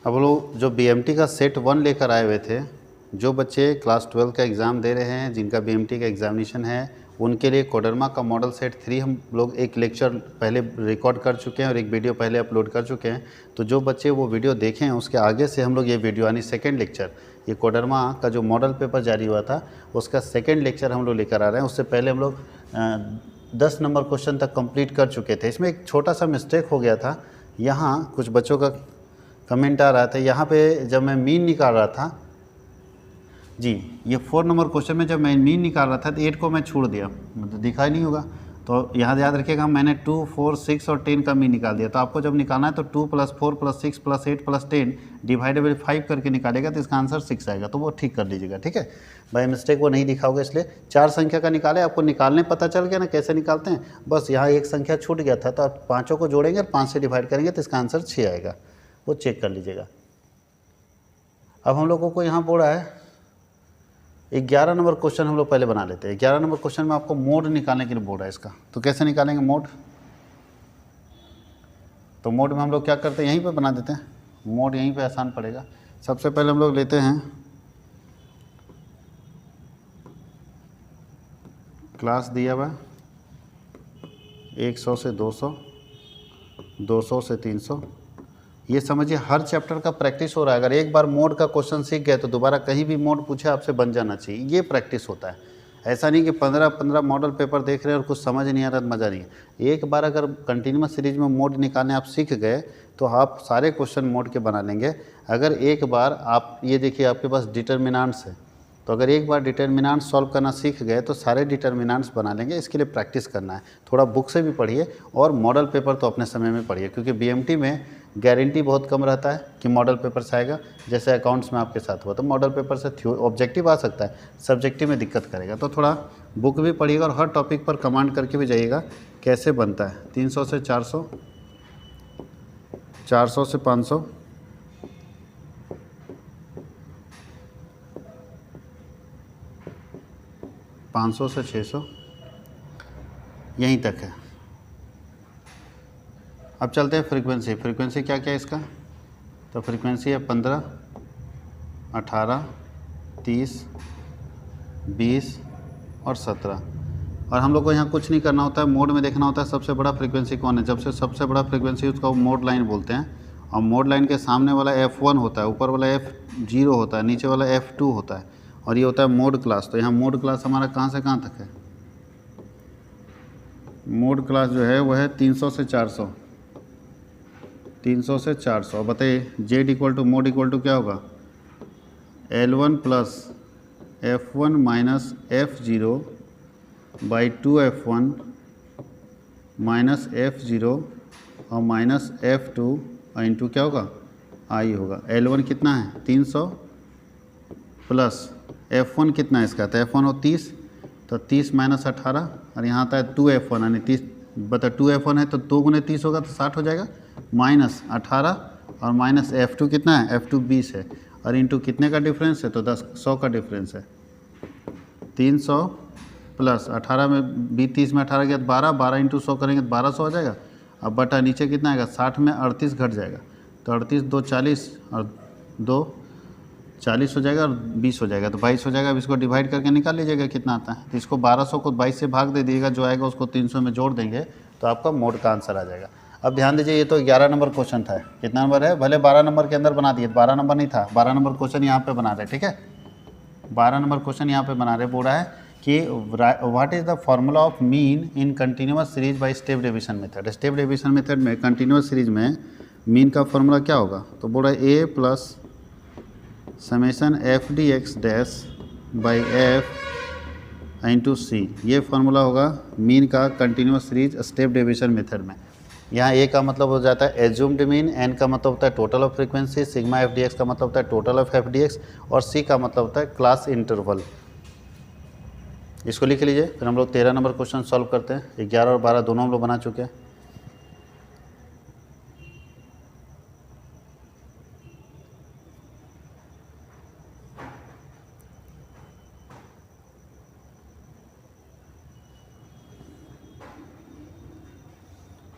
अब लोग जो बीएमटी का सेट 1 लेकर आए हुए थे, जो बच्चे क्लास 12 का एग्ज़ाम दे रहे हैं, जिनका बीएमटी का एग्ज़ामिनेशन है, उनके लिए कोडरमा का मॉडल सेट 3 हम लोग एक लेक्चर पहले रिकॉर्ड कर चुके हैं और एक वीडियो पहले अपलोड कर चुके हैं। तो जो बच्चे वो वीडियो देखे हैं उसके आगे से हम लोग ये वीडियो यानी सेकेंड लेक्चर, ये कोडरमा का जो मॉडल पेपर जारी हुआ था उसका सेकेंड लेक्चर हम लोग लेकर आ रहे हैं। उससे पहले हम लोग 10 नंबर क्वेश्चन तक कंप्लीट कर चुके थे। इसमें एक छोटा सा मिस्टेक हो गया था, यहाँ कुछ बच्चों का कमेंट आ रहा था। यहाँ पे जब मैं मीन निकाल रहा था जी, ये 4 नंबर क्वेश्चन में जब मैं मीन निकाल रहा था तो 8 को मैं छोड़ दिया, मतलब दिखाई नहीं होगा। तो यहाँ याद रखिएगा, मैंने 2, 4, 6 और 10 का मीन निकाल दिया। तो आपको जब निकालना है तो 2 + 4 + 6 + 8 + 10 डिवाइडेड 5 करके निकालेगा तो इसका आंसर 6 आएगा। तो वो ठीक कर लीजिएगा, ठीक है। बाय मिस्टेक वो नहीं दिखा होगा, इसलिए 4 संख्या का निकाले, आपको निकालने पता चल गया ना कैसे निकालते हैं। बस यहाँ एक संख्या छूट गया था तो आप पाँचों को जोड़ेंगे और 5 से डिवाइड करेंगे तो इसका आंसर 6 आएगा, वो चेक कर लीजिएगा। अब हम लोगों को यहाँ बोला है 11 नंबर क्वेश्चन हम लोग पहले बना लेते हैं। 11 नंबर क्वेश्चन में आपको मोड निकालने के लिए बोल रहा है इसका। तो कैसे निकालेंगे मोड? तो मोड में हम लोग क्या करते हैं, यहीं पे बना देते हैं। मोड यहीं पे आसान पड़ेगा। सबसे पहले हम लोग लेते हैं क्लास दिया हुआ 100 से 200, 200 से 300। ये समझिए हर चैप्टर का प्रैक्टिस हो रहा है। अगर एक बार मोड का क्वेश्चन सीख गए तो दोबारा कहीं भी मोड पूछे आपसे बन जाना चाहिए, ये प्रैक्टिस होता है। ऐसा नहीं कि 15-15 मॉडल पेपर देख रहे हैं और कुछ समझ नहीं आ रहा, मज़ा नहीं है। एक बार अगर कंटिन्यूस सीरीज में मोड निकालने आप सीख गए तो आप सारे क्वेश्चन मोड के बना लेंगे। अगर एक बार आप ये देखिए आपके पास डिटर्मिनेंट्स है, तो अगर एक बार डिटर्मिनेंट सॉल्व करना सीख गए तो सारे डिटर्मिनेंट्स बना लेंगे। इसके लिए प्रैक्टिस करना है, थोड़ा बुक से भी पढ़िए और मॉडल पेपर तो अपने समय में पढ़िए, क्योंकि बीएमटी में गारंटी बहुत कम रहता है कि मॉडल पेपर से आएगा। जैसे अकाउंट्स में आपके साथ हुआ, तो मॉडल पेपर से ऑब्जेक्टिव आ सकता है, सब्जेक्टिव में दिक्कत करेगा। तो थोड़ा बुक भी पढ़िएगा और हर टॉपिक पर कमांड करके भी जाइएगा कैसे बनता है। 300 से 400, 400 से 500, 500 से 600, यहीं तक है। अब चलते हैं फ्रीक्वेंसी। फ्रीक्वेंसी क्या क्या है इसका? तो फ्रीक्वेंसी है 15, 18, 30, 20 और 17। और हम लोग को यहाँ कुछ नहीं करना होता है, मोड में देखना होता है सबसे बड़ा फ्रीक्वेंसी कौन है। जब से सबसे बड़ा फ्रीक्वेंसी उसका मोड लाइन बोलते हैं, और मोड लाइन के सामने वाला F1 होता है, ऊपर वाला F0 होता है, नीचे वाला F2 होता है, और ये होता है मोड क्लास। तो यहाँ मोड क्लास हमारा कहाँ से कहाँ तक है? मोड क्लास जो है वह है 300 से 400, 300 से 400। बताइए Z equal to mod equal to क्या होगा? L1 plus F1 minus F0 by 2F1 minus F0 और माइनस F2 इंटू क्या होगा? आई होगा। L1 कितना है? 300 प्लस F1 कितना है इसका? तो F1 हो 30, तो 30 माइनस 18 और यहाँ आता है 2F1 यानी 30 बता 2F1 है तो 2 गुने 30 होगा तो 60 हो जाएगा, माइनस 18 और माइनस F2 कितना है? F2 20 है, और इंटू कितने का डिफरेंस है? तो 100 का डिफरेंस है। 300 प्लस 18 में 30 में 18 गया तो 12, 12 इंटू 100 करेंगे तो 1200 हो जाएगा। अब बटा नीचे कितना आएगा? 60 में 38 घट जाएगा, तो 38 2 40 और 2 40 हो जाएगा और 20 हो जाएगा, तो 22 हो जाएगा। अब इसको डिवाइड करके निकाल लीजिएगा कितना आता है। तो इसको 1200 को 22 से भाग दे दीजिएगा, जो आएगा उसको 300 में जोड़ देंगे तो आपका मोड का आंसर आ जाएगा। अब ध्यान दीजिए, ये तो 11 नंबर क्वेश्चन था। कितना नंबर है? भले 12 नंबर के अंदर बना दिए, 12 नंबर नहीं था, 12 नंबर क्वेश्चन यहाँ पे बना रहे, ठीक है। 12 नंबर क्वेश्चन यहाँ पे बना रहे। बोल रहा है कि what is the formula of mean in continuous series by step deviation method. Step deviation method में कंटिन्यूअस सीरीज में मीन का फॉर्मूला क्या होगा? तो बोल रहा है a plus summation f d x dash by f into c, ये फार्मूला होगा मीन का continuous series step deviation method में। यहाँ ए का मतलब हो जाता है एज्यूम्ड मीन, एन का मतलब होता है total of frequency, sigma F d x का मतलब होता है total of F d x, और सी का मतलब होता है क्लास इंटरवल। इसको लिख लीजिए। फिर हम लोग 13 नंबर क्वेश्चन सॉल्व करते हैं। 11 और 12 दोनों हम लोग बना चुके हैं।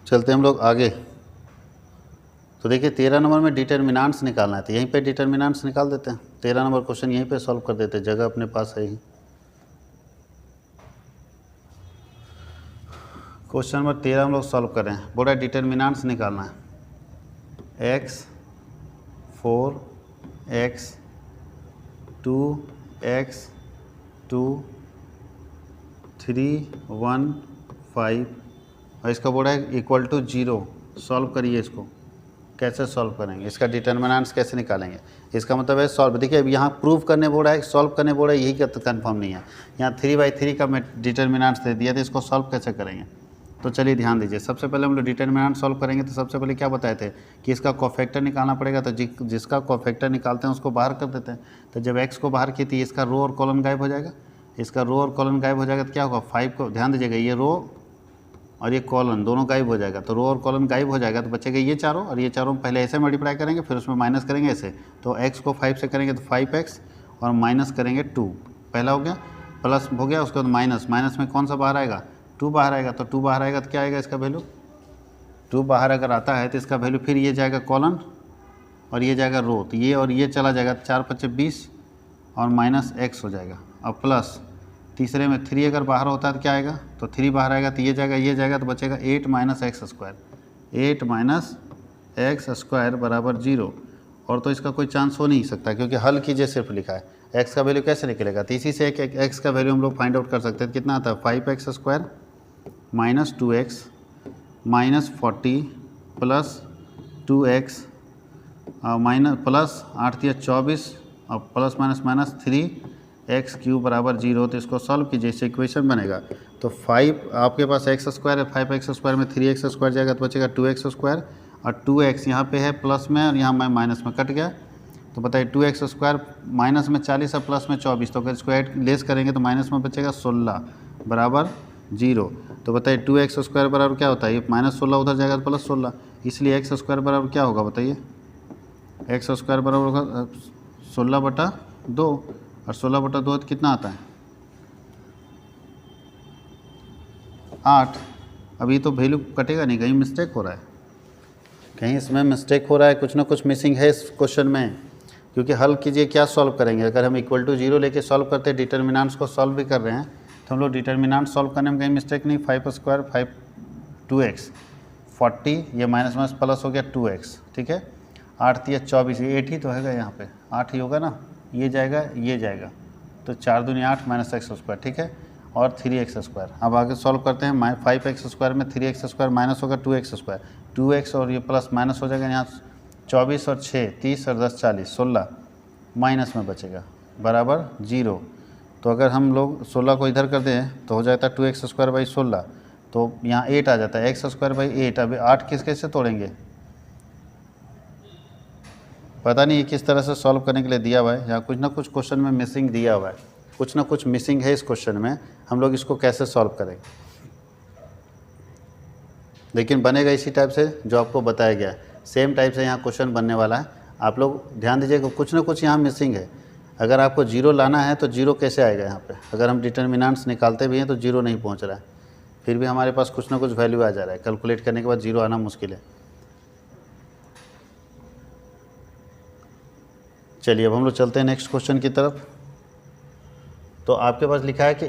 चलते हम लोग आगे। तो देखिए 13 नंबर में डिटर्मिनेंट्स निकालना है, तो यहीं पे डिटर्मिनेंट्स निकाल देते हैं। 13 नंबर क्वेश्चन यहीं पे सॉल्व कर देते हैं, जगह अपने पास है ही। क्वेश्चन नंबर 13 हम लोग सॉल्व कर रहे हैं। बोला डिटर्मिनेंट्स निकालना है, x 4 x 2 x 2 3 1 5 और इसका बोला है इक्वल टू 0। सॉल्व करिए इसको। कैसे सॉल्व करेंगे, इसका डिटर्मिनेंट्स कैसे निकालेंगे? इसका मतलब है सॉल्व। देखिए अब यहाँ प्रूव करने बोल रहा है, सॉल्व करने बोल रहा है, यही का तो कन्फर्म नहीं है। यहाँ 3/3 का मैं डिटर्मिनेंट्स दे दिया, तो इसको सॉल्व कैसे करेंगे? तो चलिए ध्यान दीजिए। सबसे पहले हम लोग डिटर्मिनेंट सॉल्व करेंगे, तो सबसे पहले क्या बताए थे कि इसका कोफैक्टर निकालना पड़ेगा। तो जिसका कोफैक्टर निकालते हैं उसको बाहर कर देते हैं। तो जब x को बाहर की थी, इसका रो और कॉलन गायब हो जाएगा। इसका रो और कॉलन गायब हो जाएगा तो क्या होगा, 5 को ध्यान दीजिएगा, ये रो और ये कॉलन दोनों गायब हो जाएगा। तो रो और कॉलन गायब हो जाएगा तो बचेगा ये चारों, और ये चारों पहले ऐसे मल्टीप्लाई करेंगे, फिर उसमें माइनस करेंगे ऐसे। तो x को 5 से करेंगे तो 5x और माइनस करेंगे 2, पहला हो गया। प्लस हो गया, उसके बाद माइनस, माइनस में कौन सा बाहर आएगा, 2 बाहर आएगा। तो 2 बाहर आएगा तो क्या आएगा इसका वैल्यू, 2 बाहर अगर आता है तो इसका वैल्यू फिर ये जाएगा कॉलन और ये जाएगा रो। तो ये और ये चला जाएगा, 4 × 5 = 20 और माइनस x हो जाएगा। अब प्लस तीसरे में 3 अगर बाहर होता है तो क्या आएगा, तो 3 बाहर आएगा तो ये जाएगा तो बचेगा 8 - x²। 8 - x² बराबर 0। और तो इसका कोई चांस हो नहीं सकता, क्योंकि हल कीजिए सिर्फ लिखा है। x का वैल्यू कैसे निकलेगा, तो इसी से एक x का वैल्यू हम लोग फाइंड आउट कर सकते हैं। कितना आता है, 5x² - 2x - 40 plus 2x minus plus 8 × 24 और प्लस माइनस 3x³ बराबर 0। तो इसको सॉल्व कीजिए, इससे इक्वेशन बनेगा। तो 5 आपके पास x² है, 5x² में 3x² जाएगा तो बचेगा 2x² और 2x यहाँ पे है प्लस में और यहाँ मैं माइनस में कट गया। तो बताइए 2x² माइनस में 40 और प्लस में 24, तो अगर इसको ऐड लेस करेंगे तो माइनस में बचेगा 16 बराबर 0। तो बताइए 2x² बराबर क्या होता है, ये -16 उधर जाएगा तो +16, इसलिए x² बराबर क्या होगा बताइए, x² बराबर होगा 16/2 और 16/2 कितना आता है 8। अभी तो वैल्यू कटेगा नहीं, कहीं मिस्टेक हो रहा है, कहीं इसमें मिस्टेक हो रहा है, कुछ ना कुछ मिसिंग है इस क्वेश्चन में। क्योंकि हल कीजिए, क्या सॉल्व करेंगे, अगर हम इक्वल टू 0 लेके सॉल्व करते हैं, डिटर्मिनेंट्स को सॉल्व भी कर रहे हैं, तो हम लोग डिटर्मिनेंट सॉल्व करने में कहीं मिस्टेक नहीं। 5² 5 2x 40, ये माइनस प्लस हो गया 2x, ठीक है। 8 × 24, 8 ही तो हैगा, यहाँ पे 8 ही होगा ना, ये जाएगा ये जाएगा, तो 4 दूनी 8 - x², ठीक है, और 3x²। अब आगे सॉल्व करते हैं। 5x² में 3x² माइनस होगा 2x², 2x और ये प्लस माइनस हो जाएगा, यहाँ 24 और 6 30 और 10 40, 16 माइनस में बचेगा बराबर 0। तो अगर हम लोग 16 को इधर कर दें तो हो जाता है 2x² / 16, तो यहाँ 8 आ जाता है, x² / 8। अभी 8 कैसे तोड़ेंगे, पता नहीं किस तरह से सॉल्व करने के लिए दिया हुआ है, या कुछ ना कुछ क्वेश्चन में मिसिंग दिया हुआ है, कुछ ना कुछ मिसिंग है इस क्वेश्चन में। हम लोग इसको कैसे सॉल्व करेंगे, लेकिन बनेगा इसी टाइप से जो आपको बताया गया है, सेम टाइप से यहाँ क्वेश्चन बनने वाला है। आप लोग ध्यान दीजिएगा, कुछ ना कुछ यहाँ मिसिंग है। अगर आपको 0 लाना है तो 0 कैसे आएगा यहाँ पे, अगर हम डिटर्मिनेंट्स निकालते भी हैं तो 0 नहीं पहुँच रहा है, फिर भी हमारे पास कुछ ना कुछ वैल्यू आ जा रहा है। कैलकुलेट करने के बाद 0 आना मुश्किल है। चलिए अब हम लोग चलते हैं नेक्स्ट क्वेश्चन की तरफ। तो आपके पास लिखा है कि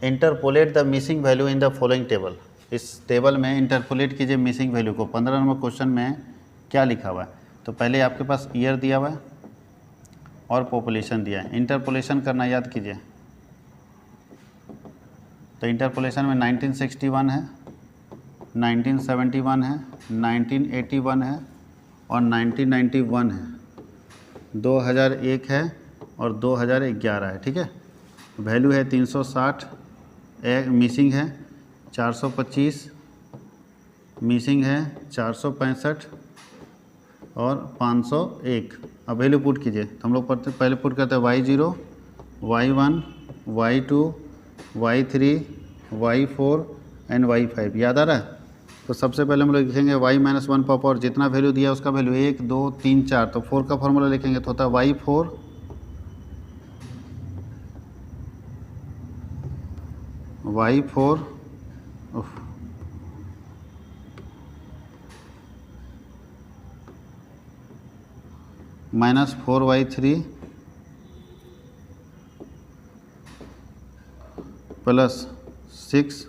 interpolate the missing value in the following table. इस टेबल में इंटरपोलेट कीजिए मिसिंग वैल्यू को। 15 नंबर क्वेश्चन में क्या लिखा हुआ है, तो पहले आपके पास ईयर दिया हुआ है और पॉपुलेशन दिया है। इंटरपोलेशन करना याद कीजिए, तो इंटरपोलेशन में 1961 है, 1971 है, 1981 है और 1991 है, 2001 है और 2011 है, ठीक है। वैल्यू है 360, मिसिंग है 425, मिसिंग है 465 और 501। अब वैल्यू पुट कीजिए, तो हम लोग पहले पुट करते हैं y0, y1, y2, y3, y4 and y5। याद आ रहा है, तो सबसे पहले हम लोग लिखेंगे y - 1 पर और जितना वैल्यू दिया उसका वैल्यू 1 2 3 4, तो 4 का फॉर्मूला लिखेंगे तो होता है y4 माइनस 4y3 प्लस 6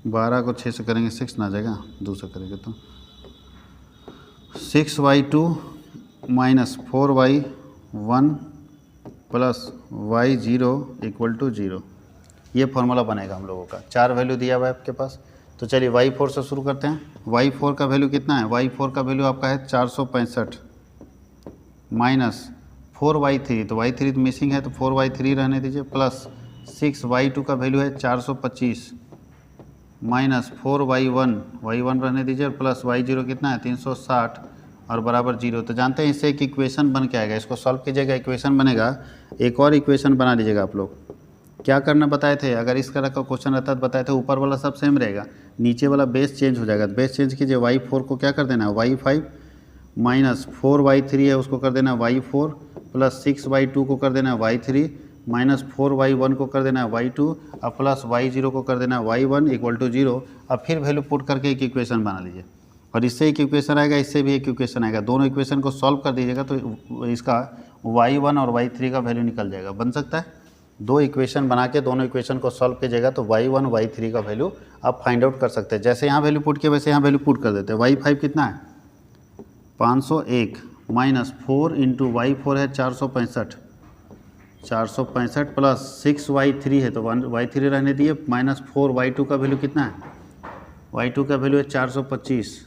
12 को 6 से करेंगे 6 ना आ जाएगा, 2 से करेंगे तो 6y2 minus 4y1 plus y0 equal to 0। ये फॉर्मूला बनेगा हम लोगों का। 4 वैल्यू दिया हुआ है आपके पास। तो चलिए y4 से शुरू करते हैं। y4 का वैल्यू कितना है? y4 का वैल्यू आपका है 465 माइनस 4y3, तो y3 तो मिसिंग है तो 4y3 रहने दीजिए, प्लस 6y2 का वैल्यू है 425 माइनस 4y1 रहने दीजिए, और प्लस y0 कितना है 360 और बराबर 0। तो जानते हैं इससे एक इक्वेशन बन के आएगा। इसको सॉल्व कीजिएगा, इक्वेशन बनेगा। एक और इक्वेशन बना लीजिएगा आप लोग। क्या करना बताए थे? अगर इस तरह का क्वेश्चन रहता तो बताए थे ऊपर वाला सब सेम रहेगा, नीचे वाला बेस चेंज हो जाएगा। बेस चेंज कीजिए, y4 को क्या कर देना है y5 माइनस 4y3 है उसको कर देना है y4, प्लस 6y2 को कर देना है y3 माइनस 4y1 को कर देना है y2 और प्लस y0 को कर देना है y1 इक्वल टू 0। अब फिर वैल्यू पुट करके एक इक्वेशन बना लीजिए, और इससे एक इक्वेशन आएगा, इससे भी एक इक्वेशन आएगा। दोनों इक्वेशन को सॉल्व कर दीजिएगा तो इसका y1 और y3 का वैल्यू निकल जाएगा। बन सकता है। दो इक्वेशन बना के दोनों इक्वेशन को सॉल्व कीजिएगा तो y1 y3 का वैल्यू आप फाइंड आउट कर सकते हैं। जैसे यहाँ वैल्यू पुट किया वैसे यहाँ वैल्यू पुट कर देते हैं। y5 कितना है 501 माइनस 4 इंटू y4 है 465 प्लस 6y3 है तो y3 रहने दिए, माइनस 4y2 का वैल्यू कितना है? y2 का वैल्यू है 425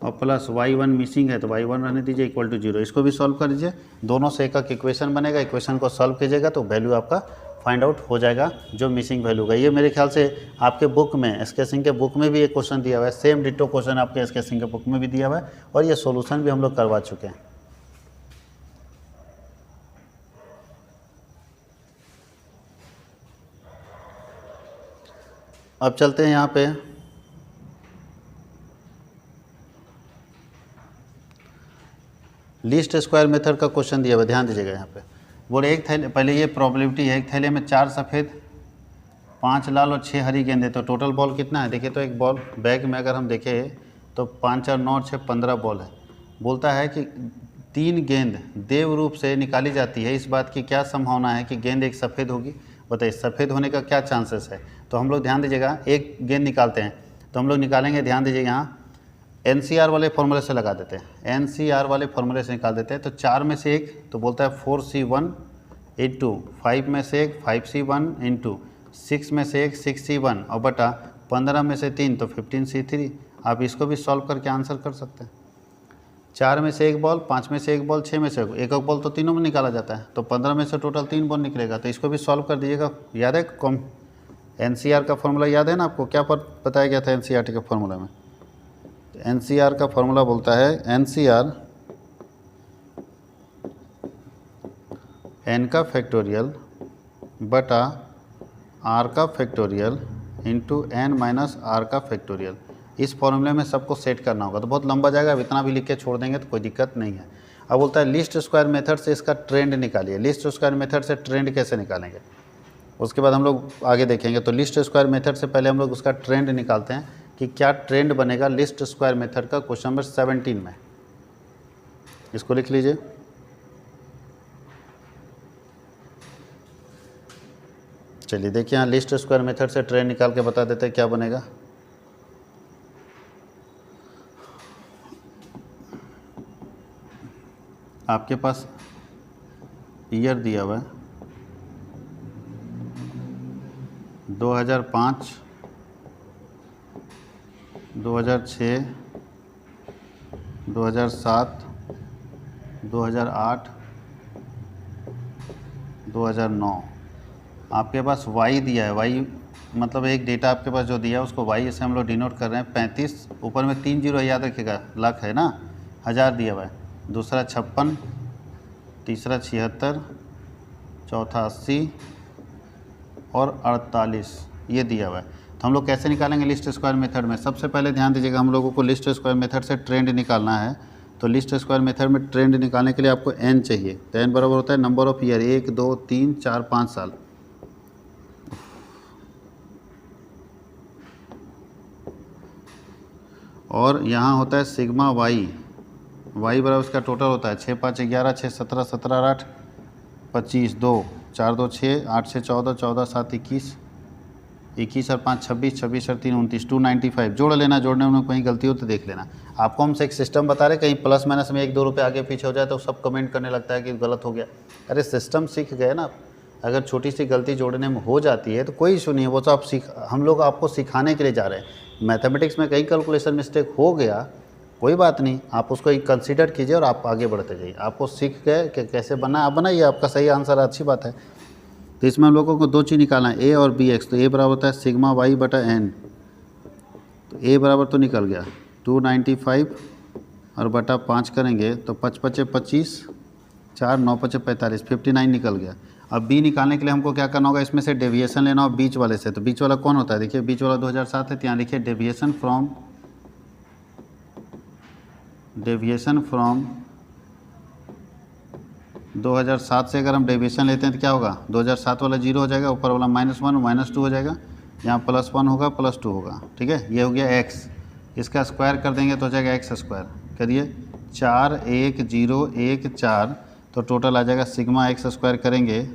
और प्लस y1 मिसिंग है तो y1 रहने दीजिए इक्वल टू 0। इसको भी सॉल्व कर दीजिए। दोनों से एक एक इक्वेशन बनेगा, इक्वेशन को सॉल्व कीजिएगा तो वैल्यू आपका फाइंड आउट हो जाएगा जो मिसिंग वैल्यू का। ये मेरे ख्याल से आपके बुक में, एसके सिंह के बुक में भी एक क्वेश्चन दिया हुआ है। सेम डिटो क्वेश्चन आपके एसके सिंह के बुक में भी दिया हुआ है, और ये सोल्यूशन भी हम लोग करवा चुके हैं। अब चलते हैं यहाँ पे लीस्ट स्क्वायर मेथड का क्वेश्चन दिया हुआ, ध्यान दीजिएगा। यहाँ पे बोले एक थैले, पहले ये प्रोबेबिलिटी है, एक थैले में 4 सफ़ेद 5 लाल और 6 हरी गेंदें, तो टोटल बॉल कितना है? देखिए तो एक बॉल बैग में अगर हम देखें तो 5 और 9 6 15 बॉल है। बोलता है कि 3 गेंद देव रूप से निकाली जाती है, इस बात की क्या संभावना है कि गेंद एक सफ़ेद होगी? बताइए सफ़ेद होने का क्या चांसेस है? तो हम लोग ध्यान दीजिएगा, एक गेंद निकालते हैं तो हम लोग निकालेंगे, ध्यान दीजिए यहाँ NCR वाले फॉर्मूले से लगा देते हैं। NCR वाले फॉर्मूले से निकाल देते हैं। तो 4 में से एक तो बोलता है 4C1 इंटू 5 में से एक 5C1 इंटू 6 में से एक 6C1 और बटा 15 में से 3 तो 15C3। आप इसको भी सॉल्व करके आंसर कर सकते हैं। 4 में से एक बॉल, 5 में से एक बॉल, 6 में से एक बॉल तो तीनों में निकाला जाता है, तो 15 में से टोटल 3 बॉल निकलेगा। तो इसको भी सॉल्व कर दीजिएगा। याद है NCR का फॉर्मूला याद है ना आपको? क्या बताया गया था NCERT के फॉर्मूला में? NCR का फॉर्मूला बोलता है NCR n का फैक्टोरियल बटा r का factorial into n minus r का फैक्टोरियल। इस फॉर्मूले में सबको सेट करना होगा, तो बहुत लंबा जाएगा। अब इतना भी लिख के छोड़ देंगे तो कोई दिक्कत नहीं है। अब बोलता है लिस्ट स्क्वायर मेथड से इसका ट्रेंड निकालिए। लिस्ट स्क्वायर मेथड से ट्रेंड कैसे निकालेंगे उसके बाद हम लोग आगे देखेंगे। तो लिस्ट स्क्वायर मेथड से पहले हम लोग उसका ट्रेंड निकालते हैं कि क्या ट्रेंड बनेगा लिस्ट स्क्वायर मेथड का। क्वेश्चन नंबर 17 में इसको लिख लीजिए। चलिए देखिए यहाँ लिस्ट स्क्वायर मेथड से ट्रेंड निकाल के बता देते हैं क्या बनेगा। आपके पास ईयर दिया हुआ है 2005, 2006, 2007, 2008, 2009। आपके पास y दिया है। y मतलब एक डेटा आपके पास जो दिया है उसको y से हम लोग डिनोट कर रहे हैं। 35 ऊपर में 3 जीरो याद रखिएगा, लाख है ना, 1000 दिया हुआ है। दूसरा 56, तीसरा 76, चौथा 80 और 48 ये दिया हुआ है। तो हम लोग कैसे निकालेंगे लिस्ट स्क्वायर मेथड में? सबसे पहले ध्यान दीजिएगा, हम लोगों को लिस्ट स्क्वायर मेथड से ट्रेंड निकालना है। तो लिस्ट स्क्वायर मेथड में ट्रेंड निकालने के लिए आपको n चाहिए। तो n बराबर होता है नंबर ऑफ ईयर, 1 2 3 4 5 साल। और यहाँ होता है सिग्मा वाई, वाई बराबर इसका टोटल होता है 6 5 11, 6 17, 17 8 25, 2 4 2 6, 8 6 14, 14 7 21, 21 और 5 26, 26 और 3 29, 295 जोड़ लेना। जोड़ने में कहीं गलती हो तो देख लेना। आपको हमसे एक सिस्टम बता रहे, कहीं प्लस माइनस में 1 2 रुपये आगे पीछे हो जाए तो सब कमेंट करने लगता है कि गलत हो गया। अरे सिस्टम सीख गए ना, अगर छोटी सी गलती जोड़ने में हो जाती है तो कोई इशू नहीं है, वो तो आप हम लोग आपको सिखाने के लिए जा रहे हैं। मैथमेटिक्स में कहीं कैलकुलेशन मिस्टेक हो गया कोई बात नहीं, आप उसको एक कंसीडर कीजिए और आप आगे बढ़ते जाइए। आपको सीख गए कि कैसे बनना है, आप बनाइए, आपका सही आंसर है, अच्छी बात है। तो इसमें हम लोगों को 2 चीज़ निकालना है, ए और बी एक्स। तो ए बराबर होता है सिग्मा वाई बटा एन, तो ए बराबर तो निकल गया 295 और बटा 5 करेंगे तो 5 5 25, 4 9 5 45, 59 निकल गया। अब बी निकालने के लिए हमको क्या करना होगा, इसमें से डेविएशन लेना होगा बीच वाले से। तो बीच वाला कौन होता है, देखिए बीच वाला 2007 है, तो यहाँ लिखिए डेविएशन फ्रॉम 2007 से अगर हम डेविएशन लेते हैं तो क्या होगा, 2007 वाला 0 हो जाएगा, ऊपर वाला -1 -2 हो जाएगा, यहाँ +1 होगा +2 होगा। ठीक है, ये हो गया x, इसका स्क्वायर कर देंगे तो हो जाएगा x स्क्वायर। करिए 4 1 0 1 4, तो टोटल आ जाएगा सिग्मा x स्क्वायर करेंगे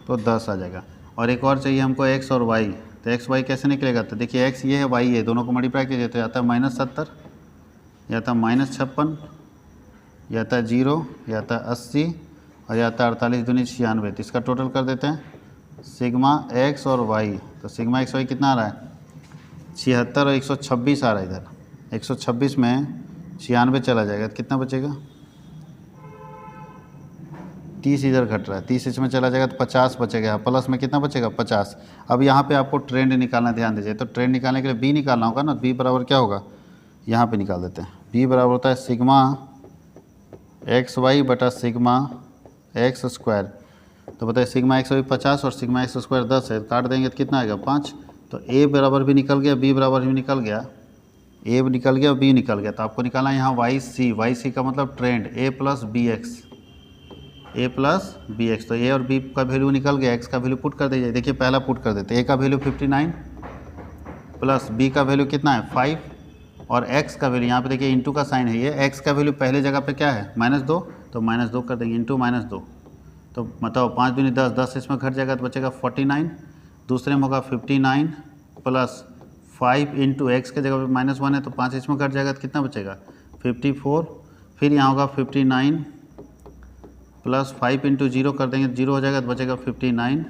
तो 10 आ जाएगा। और एक और चाहिए हमको x और y, तो x y कैसे निकलेगा, तो देखिए x ये है y है, दोनों को मल्टीप्लाई कीजिए तो आता है -70, या था -56, या था 0, या था 80 और या था 48 दूनी 96। तो इसका टोटल कर देते हैं सिग्मा x और y। तो सिग्मा x y कितना आ रहा है, 76 और 126 आ रहा है। इधर 126 में 96 चला जाएगा तो कितना बचेगा, 30 इधर घट रहा है, 30 इसमें चला जाएगा तो 50 बचेगा, प्लस में कितना बचेगा 50। अब यहाँ पे आपको ट्रेंड निकालना, ध्यान दीजिए। तो ट्रेंड निकालने के लिए बी निकालना होगा ना, बी बराबर क्या होगा, यहाँ पे निकाल देते हैं। बी बराबर होता है सिग्मा एक्स वाई बटा सिग्मा एक्स स्क्वायर। तो बताइए सिग्मा एक्स वाई 50 और सिग्मा एक्स स्क्वायर 10 है, काट देंगे तो कितना आएगा 5। तो ए बराबर भी निकल गया, बी बराबर भी निकल गया, ए निकल गया, बी निकल गया। तो आपको निकालना है यहाँ वाई सी का मतलब ट्रेंड, ए प्लस बी एक्स, ए प्लस बी एक्स। तो ए और बी का वैल्यू निकल गया, एक्स का वैल्यू पुट कर दीजिए। देखिए पहला पुट कर देते हैं, ए का वैल्यू 59 प्लस बी का वैल्यू कितना है 5 और x का वैल्यू यहाँ पे देखिए इंटू का साइन है, ये x का वैल्यू पहले जगह पे क्या है -2, तो -2 कर देंगे इंटू -2। तो मतलब 5 दूनी 10, 10 इसमें घट जाएगा तो बचेगा 49, दूसरे में होगा 59 प्लस 5 इंटू एक्स के जगह पे -1 है तो 5 इसमें घट जाएगा तो कितना बचेगा 54। फिर यहाँ होगा 59 प्लस 5 इंटू 0 कर देंगे, 0 हो जाएगा तो बचेगा 59।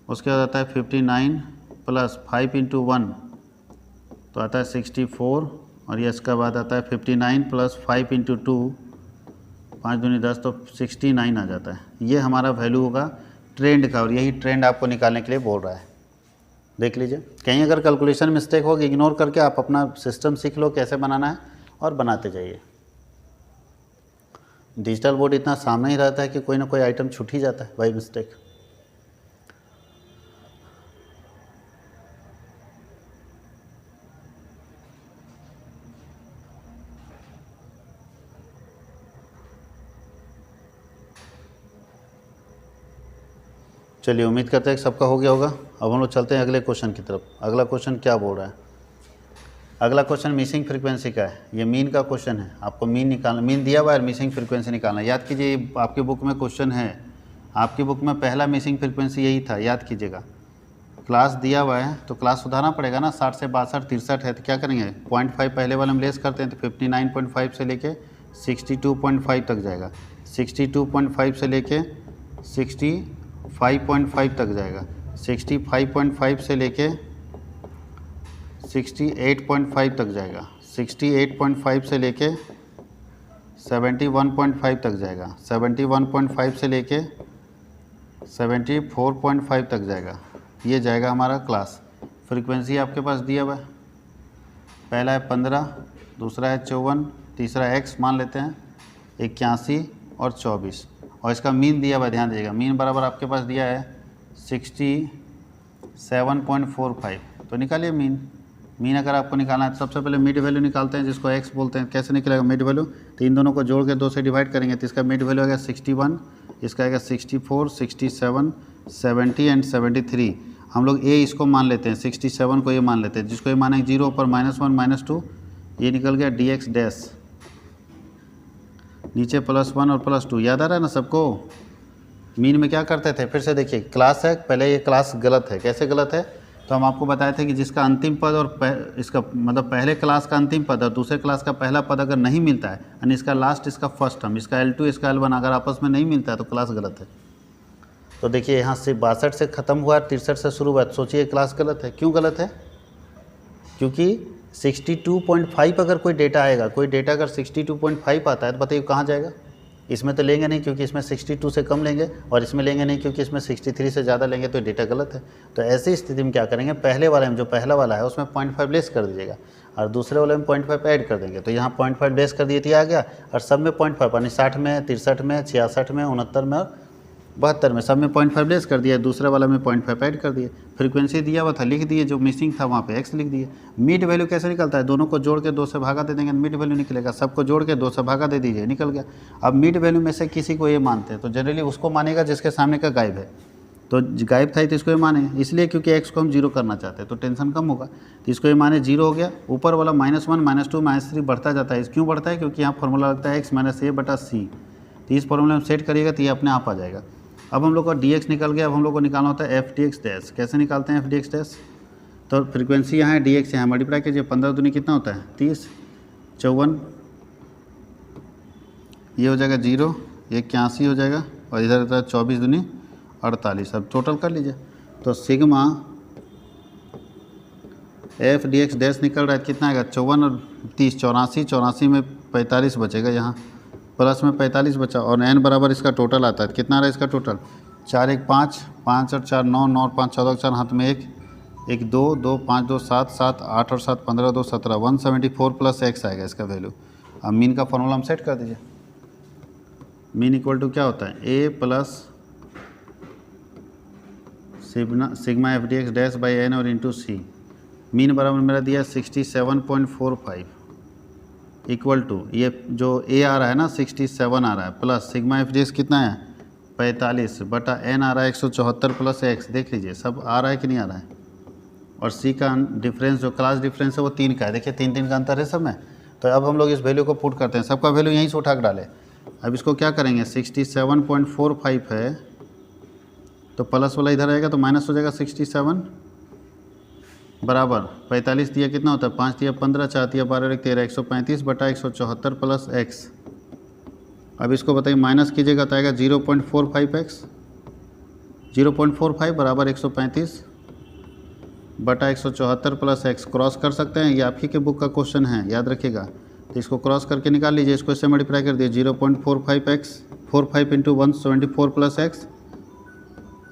उसके बाद आता है 59 प्लस 5 इंटू 1 तो आता है 64, और ये इसका बाद आता है 59 प्लस 5 इंटू 2, 5 दूनी 10 तो 69 आ जाता है। ये हमारा वैल्यू होगा ट्रेंड का, और यही ट्रेंड आपको निकालने के लिए बोल रहा है। देख लीजिए, कहीं अगर कैलकुलेशन मिस्टेक होगी इग्नोर करके आप अपना सिस्टम सीख लो कैसे बनाना है और बनाते जाइए। डिजिटल बोर्ड इतना सामने ही रहता है कि कोई ना कोई आइटम छूट ही जाता है बाई मिस्टेक। चलिए उम्मीद करते हैं कि सबका हो गया होगा। अब हम लोग चलते हैं अगले क्वेश्चन की तरफ। अगला क्वेश्चन क्या बोल रहा है, अगला क्वेश्चन मिसिंग फ्रीक्वेंसी का है। ये मीन का क्वेश्चन है, आपको मीन निकालना, मीन दिया हुआ है मिसिंग फ्रीक्वेंसी निकालना। याद कीजिए आपके बुक में क्वेश्चन है, आपकी बुक में पहला मिसिंग फ्रीक्वेंसी यही था, याद कीजिएगा। क्लास दिया हुआ है तो क्लास सुधारना पड़ेगा ना, 60 से 62 63 है तो क्या करेंगे 0.5 पहले वाले हम लेस करते हैं तो 59.5 से लेके 62.5 तक जाएगा, 62.5 से लेके 65.5 तक जाएगा, 65.5 से लेके 68.5 तक जाएगा, 68.5 से लेके 71.5 तक जाएगा, 71.5 से लेके 74.5 तक जाएगा। ये जाएगा हमारा क्लास। फ्रीक्वेंसी आपके पास दिया हुआ है, पहला है 15, दूसरा है 54, तीसरा x मान लेते हैं 81 और 24, और इसका मीन दिया हुआ, ध्यान दीजिएगा मीन बराबर आपके पास दिया है 67.45। तो निकालिए मीन। मीन अगर आपको निकालना है तो सबसे पहले मिड वैल्यू निकालते हैं जिसको x बोलते हैं। कैसे निकलेगा मिड वैल्यू, तो इन दोनों को जोड़ के 2 से डिवाइड करेंगे तो इसका मिड वैल्यू आएगा 61, इसका आएगा 64, 67, 70 एंड 73। हम लोग ए इसको मान लेते हैं, 67 को ये मान लेते हैं, जिसको ये माने 0 पर -1 -2, ये निकल गया dx डैश, नीचे +1 और +2। याद आ रहा है ना सबको? मीन में क्या करते थे, फिर से देखिए, क्लास है, पहले ये क्लास गलत है। कैसे गलत है? तो हम आपको बताए थे कि जिसका अंतिम पद और इसका मतलब पहले क्लास का अंतिम पद और दूसरे क्लास का पहला पद अगर नहीं मिलता है, यानी इसका लास्ट, इसका फर्स्ट टर्म, इसका L2 इसका L1 अगर आपस में नहीं मिलता है तो क्लास गलत है। तो देखिए यहाँ से 62 से ख़त्म हुआ, 63 से शुरू हुआ, तो सोचिए क्लास गलत है। क्यों गलत है? क्योंकि 62.5 अगर कोई डेटा आएगा, कोई डेटा अगर 62.5 आता है तो बताइए कहाँ जाएगा? इसमें तो लेंगे नहीं, क्योंकि इसमें 62 से कम लेंगे, और इसमें लेंगे नहीं क्योंकि इसमें 63 से ज़्यादा लेंगे, तो डेटा गलत है। तो ऐसी स्थिति में क्या करेंगे, पहले वाले में जो पहला वाला है उसमें 0.5 लेस कर दीजिएगा और दूसरे वाले में 0.5 ऐड कर देंगे। तो यहाँ 0.5 लेस कर दिए तो आ गया, और सब में 0.5 यानी 60 में, 63 में, 66 में, 69 में और 72 में सब में 0.5 लेस कर दिया, दूसरे वाला में 0.5 ऐड कर दिए। फ्रीक्वेंसी दिया हुआ था, लिख दिए, जो मिसिंग था वहाँ पे x लिख दिए। मिड वैल्यू कैसे निकलता है? दोनों को जोड़ के 2 से भागा दे देंगे, मिड वैल्यू निकलेगा। सबको जोड़ के 2 से भागा दे दीजिए, निकल गया। अब मिड वैल्यू में से किसी को ये मानते हैं तो जनरली उसको मानेगा जिसके सामने का गायब है। तो गायब था तो इसको ये माने, इसलिए क्योंकि x को हम 0 करना चाहते हैं तो टेंशन कम होगा, तो इसको ये माने 0 हो गया। ऊपर वाला -1 -2 -3 बढ़ता जाता है। क्यों बढ़ता है? क्योंकि यहाँ फॉर्मूला लगता है x - a/c। तो इस फॉर्मूला में सेट करिएगा तो ये अपने आप आ जाएगा। अब हम लोग का dx निकल गया। अब हम लोग को निकालना होता है f dx डैश। कैसे निकालते हैं f dx डैश? तो फ्रीक्वेंसी यहाँ है, dx यहाँ मल्टीप्लाई कीजिए, 15 दूनी कितना होता है? 30, 54, ये हो जाएगा 0, ये 81 हो जाएगा, और इधर रहता है 24 दूनी 48। अब टोटल कर लीजिए, तो सिग्मा f dx डैश निकल रहा है, कितना आएगा? 54 और 30, 84, 84 में 45 बचेगा, यहाँ प्लस में 45 बचा, और n बराबर इसका टोटल आता है। कितना रहा इसका टोटल? 4 1 5, 5 और 4 9, 9 और 5 14, 4 हाथ में 1 1 2 2 5 2 7 7 8 और 7 15 2 17, 174 प्लस x आएगा इसका वैल्यू। अब मीन का फॉर्मूला हम सेट कर दीजिए। मीन इक्वल टू क्या होता है? a plus sigma f dx dash by n और इंटू सी। मीन बराबर मेरा दिया 67.45 इक्वल टू, ये जो a आ रहा है ना 67 आ रहा है, प्लस सिग्मा एफ डीएक्स कितना है? 45 बटा n आ रहा है 174 प्लस x। देख लीजिए सब आ रहा है कि नहीं आ रहा है। और c का डिफरेंस, जो क्लास डिफरेंस है वो 3 का है। देखिए 3 का अंतर है सब में। तो अब हम लोग इस वैल्यू को पुट करते हैं, सबका वैल्यू यहीं से उठा कर डालें। अब इसको क्या करेंगे, 67.45 है तो प्लस वाला इधर आएगा तो माइनस हो जाएगा 67 बराबर 45 दिया कितना होता है? 5 दिया 15, 4 दिया 12, 1 13, 135 बटा 174 प्लस x। अब इसको बताइए माइनस कीजिएगा तो आएगा 0.45x। 0.45 बराबर 135 बटा 174 प्लस x। क्रॉस कर सकते हैं, ये आप ही के बुक का क्वेश्चन है, याद रखिएगा। तो इसको क्रॉस करके निकाल लीजिए, इसको इससे मल्टीप्लाई कर दिए, 0.45x 45 इंटू 174 प्लस x,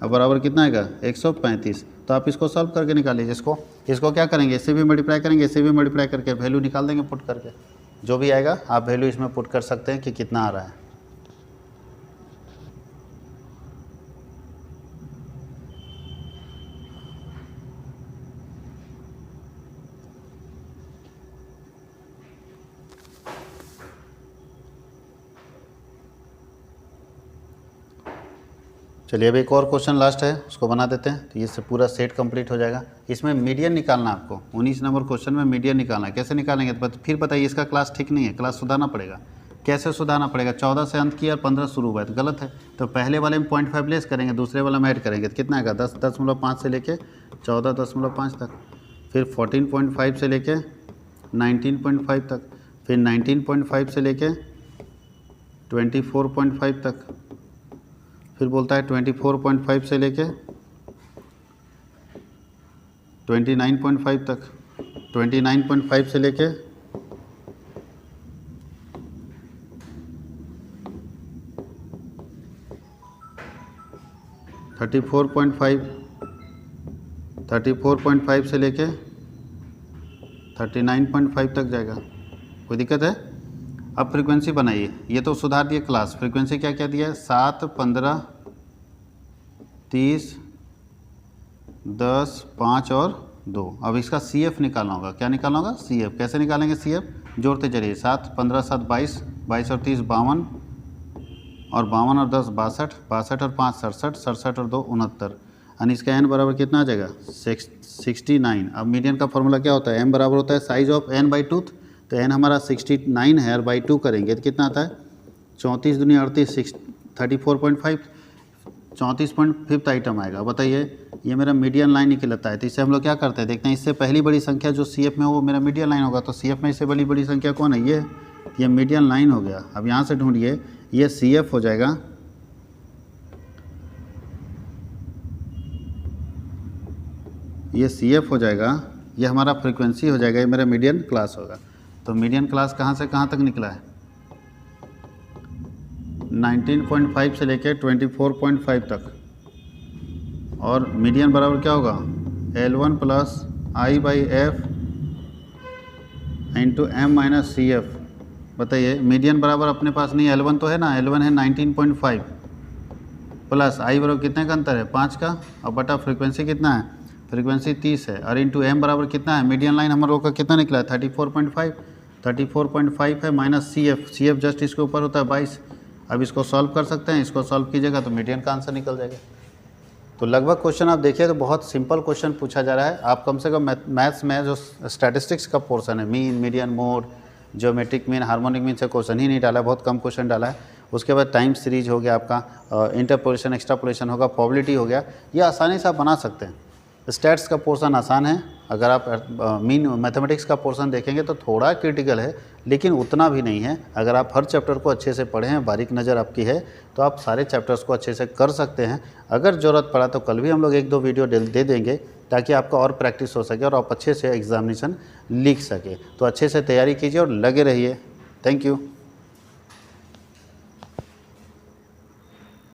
अब बराबर कितना आएगा? 135। तो आप इसको सॉल्व करके निकाल लीजिए। इसको क्या करेंगे, इससे भी मल्टीप्लाई करेंगे, इससे भी मल्टीप्लाई करके वैल्यू निकाल देंगे पुट करके। जो भी आएगा आप वैल्यू इसमें पुट कर सकते हैं कि कितना आ रहा है। चलिए अब एक और क्वेश्चन लास्ट है, उसको बना देते हैं। तो ये से पूरा सेट कंप्लीट हो जाएगा। इसमें मीडियन निकालना आपको, 19 नंबर क्वेश्चन में मीडियन निकालना है। कैसे निकालेंगे? तो फिर बताइए, इसका क्लास ठीक नहीं है, क्लास सुधारना पड़ेगा। कैसे सुधारना पड़ेगा? 14 से अंत किया और 15 शुरू हुआ है तो गलत है। तो पहले वाले में 0.5 लेस करेंगे, दूसरे वाला में ऐड करेंगे तो कितना आएगा? 10.5 से लेके 14.5 तक, फिर 14.5 से लेके 19.5 तक, फिर 19.5 से लेके 24.5 तक, फिर बोलता है 24.5 से लेके 29.5 तक, 29.5 से लेके 34.5, 34.5 से लेके 39.5 तक जाएगा। कोई दिक्कत है? अब फ्रीक्वेंसी बनाइए। ये तो सुधार दिए क्लास, फ्रीक्वेंसी क्या क्या दिया है? 7, 15, 30, 10, 5 और 2। अब इसका CF निकालना होगा। क्या निकालना होगा? CF। कैसे निकालेंगे CF? जोड़ते चलिए, 7 15 7 22, 22 और 30 52, और 52 और 10 62, 62 और 5 67, 67 और 2 69। यानी इसका n बराबर कितना आ जाएगा 69। अब मीडियन का फॉर्मूला क्या होता है, m बराबर होता है size of n by tooth, तो n हमारा 69 है और बाई 2 करेंगे तो कितना आता है 34 दूनी 38 34.5 34.5 आइटम आएगा। बताइए ये मेरा मीडियन लाइन ही कहलाता है। तो इससे हम लोग क्या करते हैं, देखते हैं इससे पहली बड़ी संख्या जो CF में हो वो मेरा मीडियन लाइन होगा। तो CF में इससे बड़ी संख्या कौन है, ये मीडियन लाइन हो गया। अब यहाँ से ढूंढिए, ये CF हो जाएगा, ये CF हो जाएगा, ये हमारा फ्रीक्वेंसी हो जाएगा, ये मेरा मीडियन क्लास होगा। तो मीडियन क्लास कहाँ से कहाँ तक निकला है 19.5 से लेकर 24.5 तक। और मीडियन बराबर क्या होगा L1 plus I by f into M minus CF। बताइए मीडियन बराबर अपने पास नहीं, L1 तो है ना, L1 है 19.5 प्लस I बराबर कितने का अंतर है 5 का, और बटा फ्रीक्वेंसी कितना है, फ्रीक्वेंसी 30 है, और इंटू M बराबर कितना है, मीडियन लाइन हम लोग का कितना निकला है 34.5 है माइनस CF जस्ट इसके ऊपर होता है 22। अब इसको सॉल्व कर सकते हैं, इसको सॉल्व कीजिएगा तो मीडियन का आंसर निकल जाएगा। तो लगभग क्वेश्चन आप देखिए तो बहुत सिंपल क्वेश्चन पूछा जा रहा है। आप कम से कम मैथ्स में जो स्टैटिस्टिक्स का पोर्शन है, mean, median, mode, geometric mean, harmonic mean से क्वेश्चन ही नहीं डाला है, बहुत कम क्वेश्चन डाला है। उसके बाद टाइम सीरीज हो गया आपका, इंटरपोलेशन, एक्स्ट्रापोलेशन होगा, प्रोबेबिलिटी हो गया, ये आसानी से आप बना सकते हैं। स्टैट्स का पोर्शन आसान है, अगर आप मीन मैथमेटिक्स का पोर्शन देखेंगे तो थोड़ा क्रिटिकल है, लेकिन उतना भी नहीं है। अगर आप हर चैप्टर को अच्छे से पढ़ें, बारीक नज़र आपकी है, तो आप सारे चैप्टर्स को अच्छे से कर सकते हैं। अगर ज़रूरत पड़ा तो कल भी हम लोग 1-2 वीडियो दे देंगे, ताकि आपका और प्रैक्टिस हो सके और आप अच्छे से एग्जामिनेशन लिख सके। तो अच्छे से तैयारी कीजिए और लगे रहिए। Thank you.